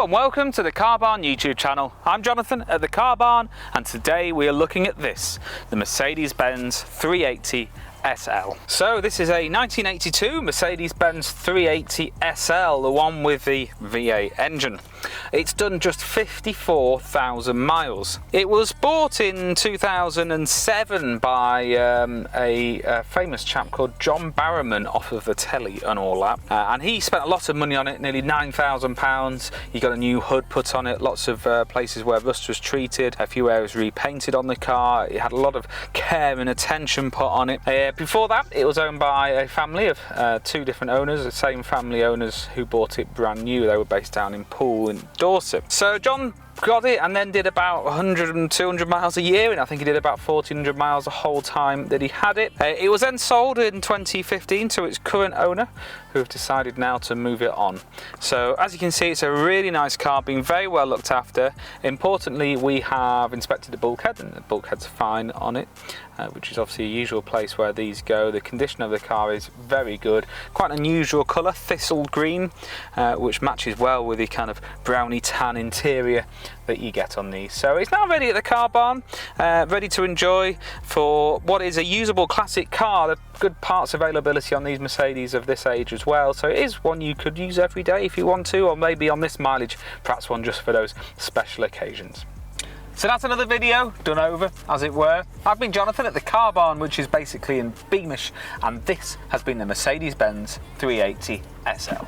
and welcome to the Car Barn YouTube channel. I'm Jonathan at the Car Barn, and today we are looking at this, the Mercedes-Benz 380 SL. So this is a 1982 Mercedes-Benz 380 SL, the one with the V8 engine. It's done just 54,000 miles. It was bought in 2007 by a famous chap called John Barrowman off of the telly and all that. And he spent a lot of money on it, nearly £9,000. He got a new hood put on it, lots of places where rust was treated, a few areas repainted on the car. It had a lot of care and attention put on it. Before that, it was owned by a family of two different owners, the same family owners who bought it brand new. They were based down in Poole in Dorset. So John got it and then did about 100 and 200 miles a year, and I think he did about 1,400 miles the whole time that he had it. It was then sold in 2015 to its current owner, who have decided now to move it on. So as you can see, it's a really nice car, being very well looked after. Importantly, we have inspected the bulkhead, and the bulkhead's fine on it, which is obviously a usual place where these go. The condition of the car is very good. Quite an unusual colour, Thistle Green, which matches well with the kind of browny tan interior that you get on these. So it's now ready at the Car Barn, ready to enjoy for what is a usable classic car. The good parts availability on these Mercedes of this age as well, so it is one you could use every day if you want to, or maybe on this mileage, perhaps one just for those special occasions. So that's another video done over, as it were. I've been Jonathan at the Car Barn, which is basically in Beamish, and this has been the Mercedes-Benz 380 SL.